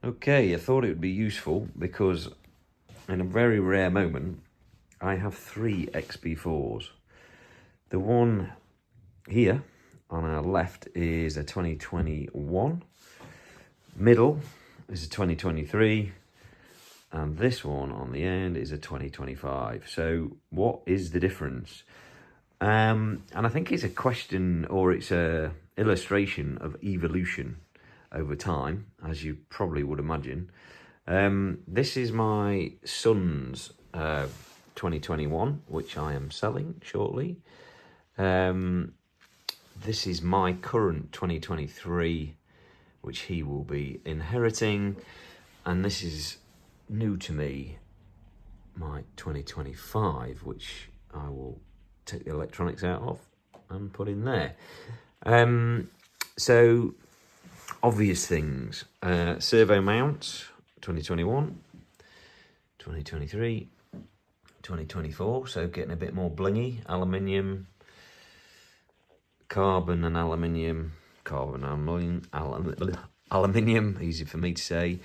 Okay, I thought it would be useful because in a very rare moment, I have three XB4s. The one here on our left is a 2021, middle is a 2023, and this one on the end is a 2025. So what is the difference? And I think it's a question, or it's a illustration of evolution over time, as you probably would imagine. This is my son's 2021, which I am selling shortly. This is my current 2023, which he will be inheriting. And this is new to me, my 2025, which I will take the electronics out of and put in there. So obvious things, servo mounts, 2021, 2023, 2024, so getting a bit more blingy, aluminium, carbon and aluminium, aluminium, easy for me to say.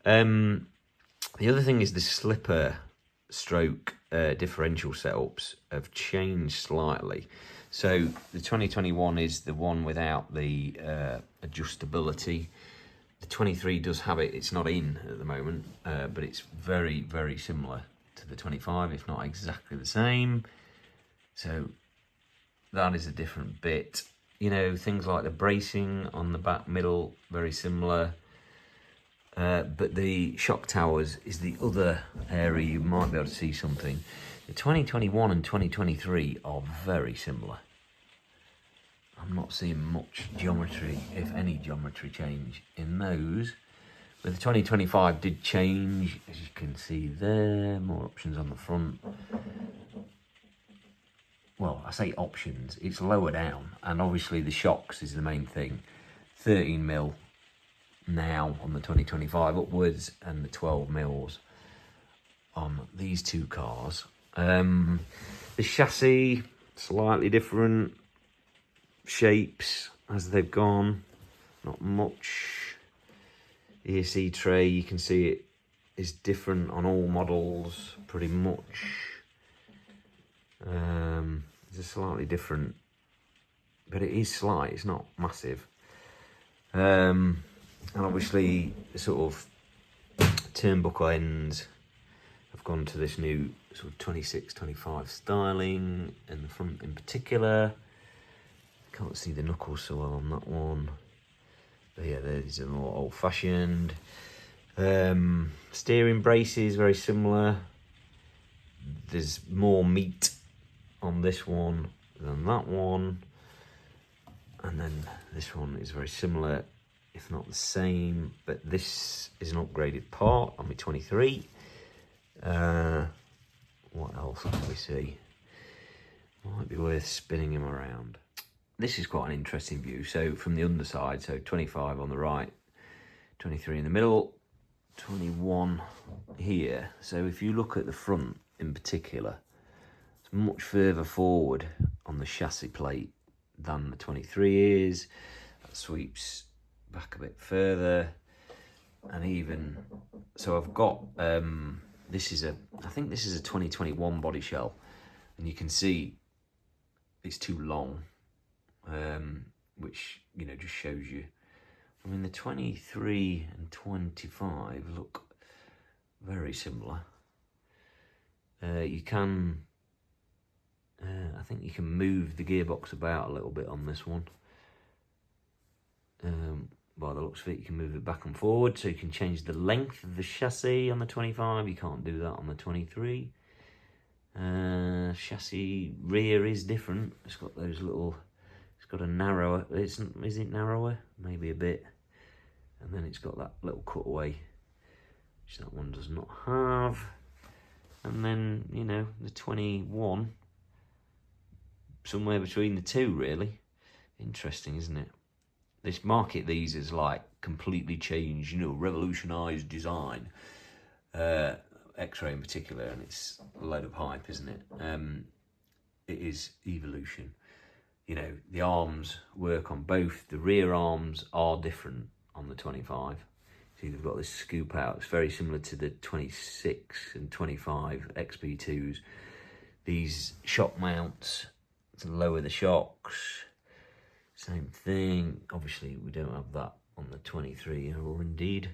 The other thing is the slipper stroke differential setups have changed slightly. So the 2021 is the one without the adjustability. The 23 does have it, it's not in at the moment, but it's very, very similar to the 25, if not exactly the same. So that is a different bit. You know, things like the bracing on the back middle, very similar. But the shock towers is the other area you might be able to see something. The 2021 and 2023 are very similar. I'm not seeing much geometry, if any geometry change in those. But the 2025 did change, as you can see there, more options on the front. Well, I say options, it's lower down, and obviously the shocks is the main thing. 13mm now on the 2025 upwards, and the 12 mils on these two cars. The chassis, slightly different shapes as they've gone, not much. ESC tray, you can see it is different on all models pretty much. It's slightly different, but it is slight, it's not massive. And obviously the sort of turnbuckle ends have gone to this new sort of 26-25 styling in the front in particular. Can't see the knuckles so well on that one. But yeah, these are more old-fashioned. Steering braces, very similar. There's more meat on this one than that one. And then this one is very similar, if not the same. But this is an upgraded part on my 23. What else can we see? Might be worth spinning him around. This is quite an interesting view. So from the underside, so 25 on the right, 23 in the middle, 21 here. So if you look at the front in particular, it's much further forward on the chassis plate than the 23 is. That sweeps back a bit further. And even, so I've got, I think this is a 2021 body shell. And you can see it's too long. Which, you know, just shows you. I mean, the 23 and 25 look very similar. You can, I think you can move the gearbox about a little bit on this one. By the looks of it, you can move it back and forward, so you can change the length of the chassis on the 25. You can't do that on the 23. Chassis rear is different. It's got those little, it's got a narrower, is it narrower? Maybe a bit. And then it's got that little cutaway, which that one does not have. And then, you know, the 21, somewhere between the two, really. Interesting, isn't it? This market these is like completely changed, you know, revolutionised design. X-Ray in particular, and it's a load of hype, isn't it? It is evolution. You know, the arms work on both. The rear arms are different on the 25. See, they've got this scoop out. It's very similar to the 26 and 25 XB2s. These shock mounts to lower the shocks. Same thing. Obviously, we don't have that on the 23, or indeed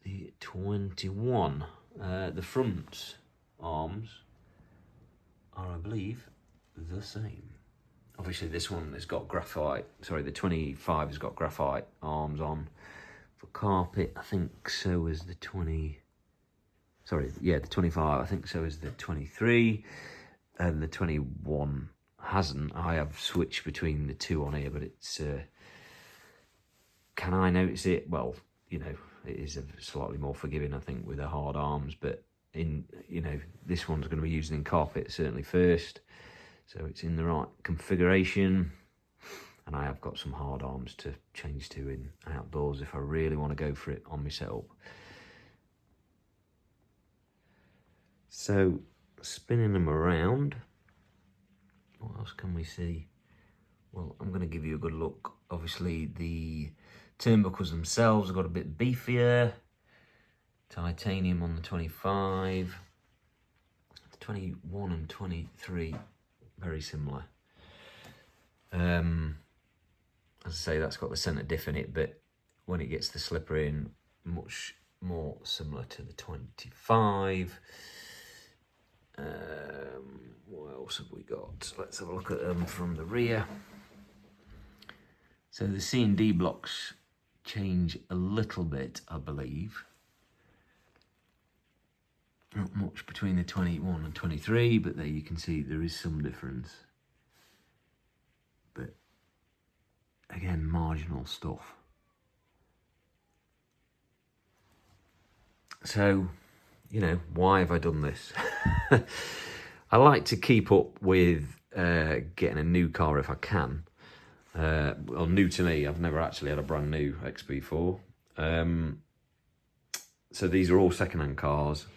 the 21. The front arms are, I believe, the same. Obviously, this one has got graphite. Sorry, the 25 has got graphite arms on. For carpet, I think so is the 20. Sorry, yeah, the 25. I think so is the 23, and the 21 hasn't. I have switched between the two on here, but it's. Can I notice it? Well, you know, it is slightly more forgiving, I think, with the hard arms. But in, you know, this one's going to be used in carpet certainly first, so it's in the right configuration. And I have got some hard arms to change to in outdoors if I really want to go for it on my setup. So, spinning them around, what else can we see? Well, I'm going to give you a good look. Obviously, the turnbuckles themselves have got a bit beefier. Titanium on the 25. The 21 and 23, very similar. As I say, that's got the centre diff in it, but when it gets the slipper in, much more similar to the 25. What else have we got? Let's have a look at them from the rear. So the C and D blocks change a little bit, I believe. Not much between the 21 and 23, but there you can see there is some difference. But again, marginal stuff. So, you know, why have I done this? I like to keep up with getting a new car if I can. Well, new to me, I've never actually had a brand new XB4. So these are all second-hand cars.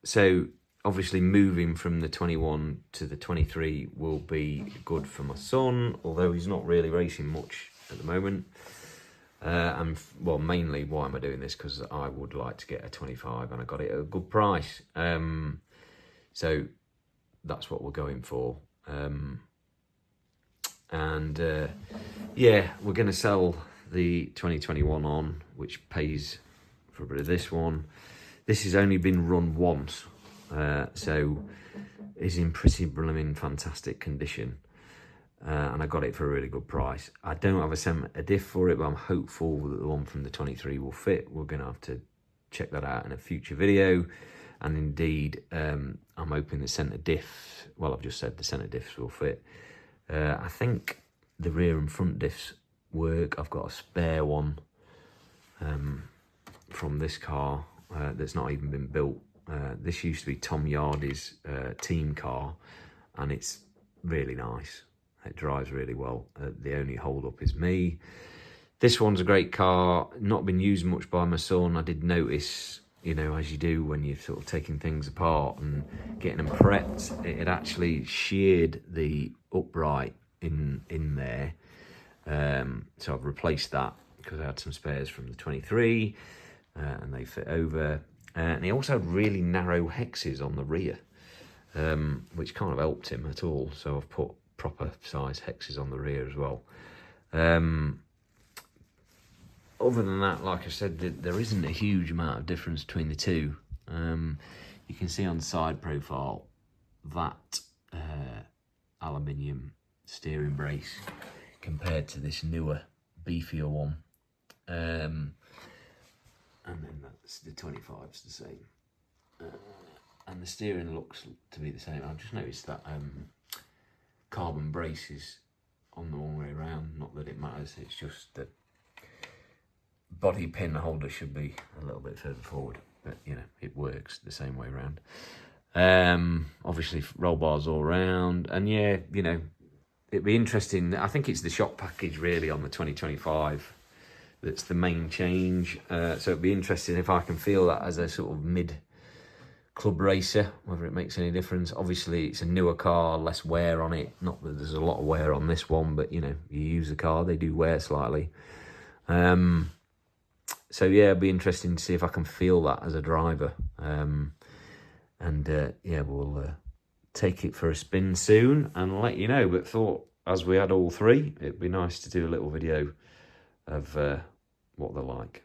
So obviously moving from the 21 to the 23 will be good for my son, although he's not really racing much at the moment. And well, mainly why am I doing this? Because I would like to get a 25 and I got it at a good price. So that's what we're going for. Yeah, we're going to sell the 2021 on, which pays for a bit of this one. This has only been run once, so it's in pretty blooming fantastic condition. And I got it for a really good price. I don't have a centre diff for it, but I'm hopeful that the one from the 23 will fit. We're going to have to check that out in a future video. And indeed, I'm hoping the centre diff, well, I've just said the centre diffs will fit. I think the rear and front diffs work. I've got a spare one from this car that's not even been built. This used to be Tom Yardy's team car, and it's really nice. It drives really well. The only hold up is me. This one's a great car, not been used much by my son. I did notice, you know, as you do when you're sort of taking things apart and getting them prepped, it actually sheared the upright in there. So I've replaced that because I had some spares from the 23 and they fit over. And he also had really narrow hexes on the rear, which kind of helped him at all. So I've put proper size hexes on the rear as well. Other than that, like I said, there isn't a huge amount of difference between the two. You can see on the side profile that aluminium steering brace compared to this newer, beefier one. And then that's the 25's the same. And the steering looks to be the same. I've just noticed that carbon braces on the wrong way around. Not that it matters, it's just the body pin holder should be a little bit further forward, but you know, it works the same way around. Obviously roll bars all around, and yeah, you know, it'd be interesting. I think it's the shock package really on the 2025 that's the main change. So it'd be interesting if I can feel that as a sort of mid club racer, whether it makes any difference. Obviously it's a newer car, less wear on it. Not that there's a lot of wear on this one, but you know, you use the car, they do wear slightly. So yeah, it'll be interesting to see if I can feel that as a driver. Yeah, we'll take it for a spin soon and let you know. But thought, as we had all three, it'd be nice to do a little video of what they're like.